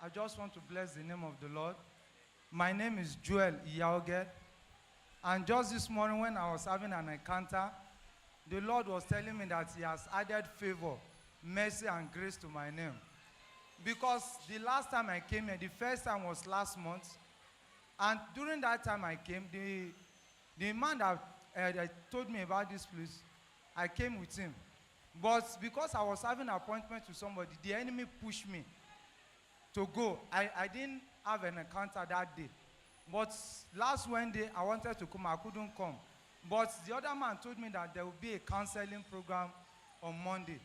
I just want to bless the name of the Lord. My name is Joel Iyaoge. And just this morning when I was having an encounter, the Lord was telling me that he has added favor, mercy, and grace to my name. Because the last time I came here, the first time was last month. And during that time I came, the man that told me about this place, I came with him. But because I was having an appointment with somebody, the enemy pushed me to go. I didn't have an encounter that day. But last Wednesday, I wanted to come. I couldn't come. But the other man told me that there will be a counseling program on Monday.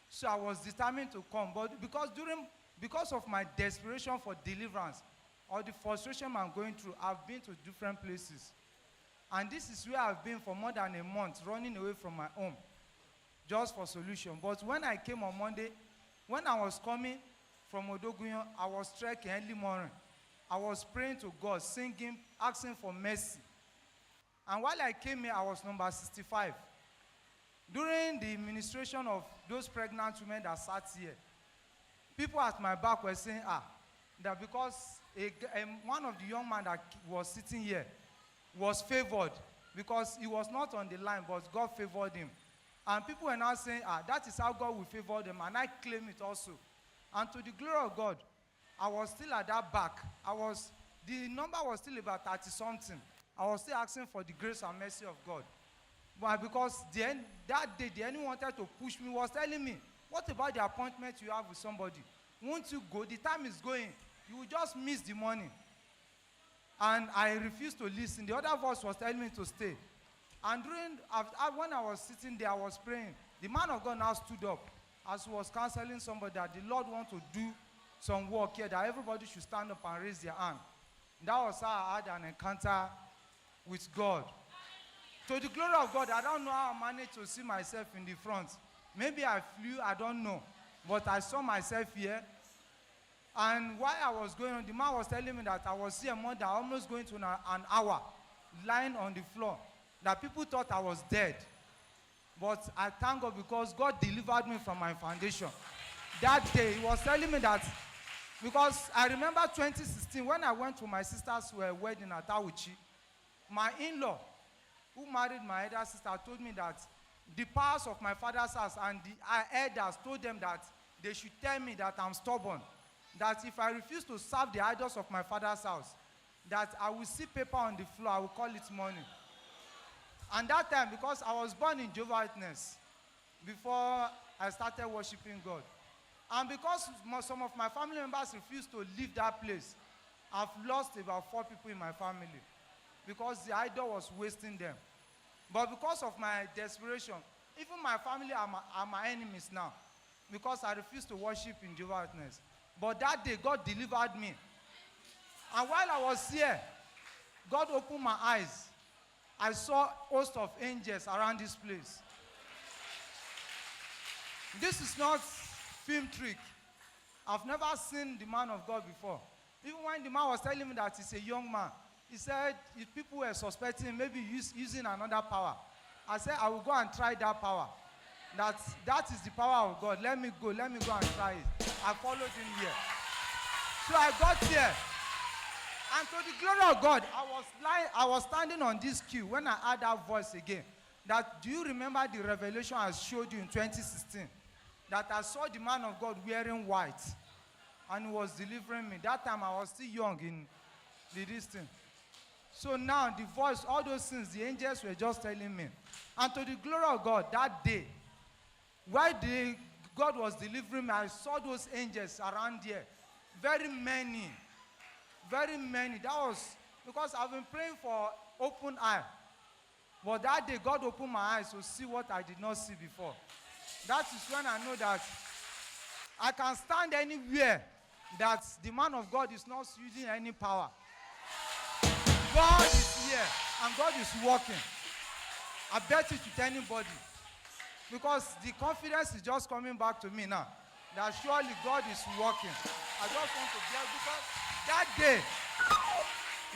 So I was determined to come. But because of my desperation for deliverance or the frustration I'm going through, I've been to different places. And this is where I've been for more than a month, running away from my home, just for solution. But when I came on Monday, when I was coming from Odogunyan, I was trekking early morning. I was praying to God, singing, asking for mercy. And while I came here, I was number 65. During the ministration of those pregnant women that sat here, people at my back were saying, that because one of the young men that was sitting here was favored because he was not on the line, but God favored him. And people were now saying, that is how God will favor them, and I claim it also. And to the glory of God, I was still at that back. The number was still about 30-something. I was still asking for the grace and mercy of God. But because that day, the enemy wanted to push me, was telling me, what about the appointment you have with somebody? Won't you go? The time is going. You will just miss the money. And I refused to listen. The other voice was telling me to stay. And when I was sitting there, I was praying. The man of God now stood up as he was counseling somebody that the Lord wants to do some work here, that everybody should stand up and raise their hand. That was how I had an encounter with God. To the glory of God, I don't know how I managed to see myself in the front. Maybe I flew, I don't know. But I saw myself here. And while I was going on, the man was telling me that I was here more than almost going to an hour, lying on the floor. That people thought I was dead. But I thank God because God delivered me from my foundation. That day, he was telling me that, because I remember 2016, when I went to my sister's wedding at Awuchi, my in-law, who married my elder sister, told me that the powers of my father's house and the elders told them that they should tell me that I'm stubborn. That if I refuse to serve the idols of my father's house, that I will see paper on the floor, I will call it money. And that time, because I was born in Jehovah's Witness before I started worshiping God. And because some of my family members refused to leave that place, I've lost about 4 people in my family because the idol was wasting them. But because of my desperation, even my family are my enemies now because I refuse to worship in Jehovah's Witness. But that day, God delivered me. And while I was here, God opened my eyes. I saw a host of angels around this place. This is not film trick. I've never seen the man of God before. Even when the man was telling me that he's a young man, he said if people were suspecting maybe using another power, I said I will go and try that power. That is the power of God. Let me go and try it. I followed him here. So I got here. And to the glory of God, I was standing on this queue when I heard that voice again. That, do you remember the revelation I showed you in 2016? That I saw the man of God wearing white. And he was delivering me. That time I was still young in this thing. So now the voice, all those things, the angels were just telling me. And to the glory of God, that day, while God was delivering me, I saw those angels around here. Very many. Very many. That was because I've been praying for open eye. But that day, God opened my eyes to see what I did not see before. That is when I know that I can stand anywhere that the man of God is not using any power. God is here and God is working. I bet it with anybody. Because the confidence is just coming back to me now. That surely God is working. I just want to bless because that day,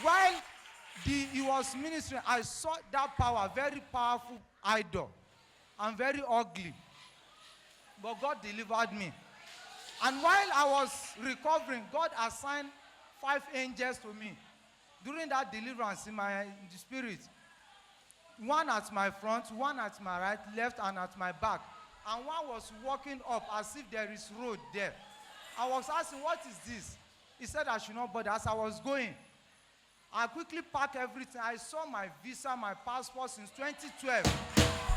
while he was ministering, I saw that power, very powerful idol, and very ugly. But God delivered me. And while I was recovering, God assigned 5 angels to me during that deliverance in the spirit. One at my front, one at my right, left, and at my back. And one was walking up as if there is road there. I was asking, what is this? He said I should not bother. As I was going, I quickly packed everything. I saw my visa, my passport since 2012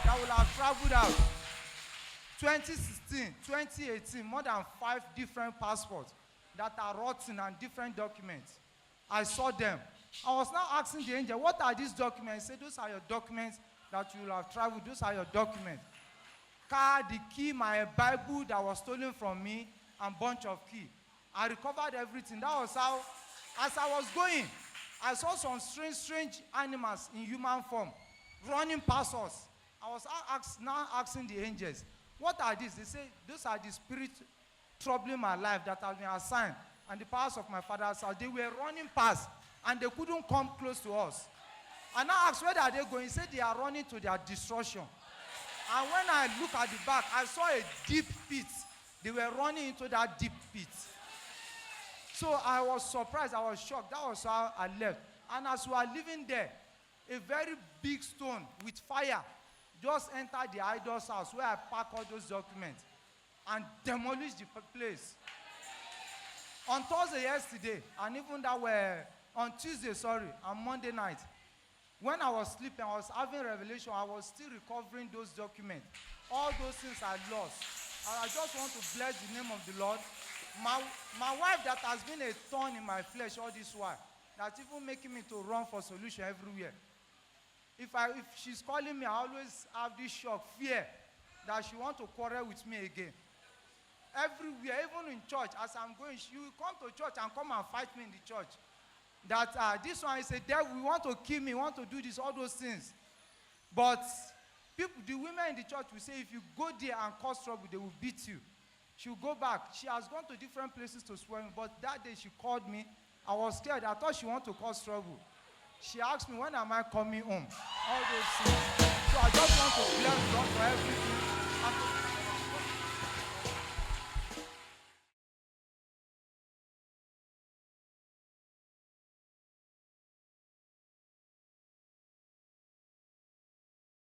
that will have traveled out. 2016, 2018, more than 5 different passports that are rotten and different documents. I saw them. I was now asking the angel, what are these documents? He said, those are your documents that you will have traveled. Those are your documents. Car, the key, my Bible that was stolen from me, and bunch of key. I recovered everything. That was how, as I was going, I saw some strange animals in human form running past us. I was now asking the angels, what are these? They say, those are the spirits troubling my life that have been assigned and the powers of my father's house. They were running past and they couldn't come close to us. And I asked, where are they going? He said they are running to their destruction. And when I look at the back, I saw a deep pit. They were running into that deep pit. So I was surprised. I was shocked. That was how I left. And as we were living there, a very big stone with fire just entered the idol's house where I packed all those documents and demolished the place. On Thursday yesterday, and even that were on Tuesday, on Monday night, when I was sleeping, I was having revelation. I was still recovering those documents. All those things I lost. And I just want to bless the name of the Lord. My wife that has been a thorn in my flesh all this while, that's even making me to run for solution everywhere. If she's calling me, I always have this shock, fear, that she wants to quarrel with me again. Everywhere, even in church, as I'm going, she will come to church and come and fight me in the church. That this one is a devil, we want to kill me, want to do this, all those things. But people, the women in the church will say, if you go there and cause trouble, they will beat you. She will go back. She has gone to different places to swear me, but that day she called me. I was scared. I thought she wanted to cause trouble. She asked me, when am I coming home? All those things. So I just want to bless God for everything.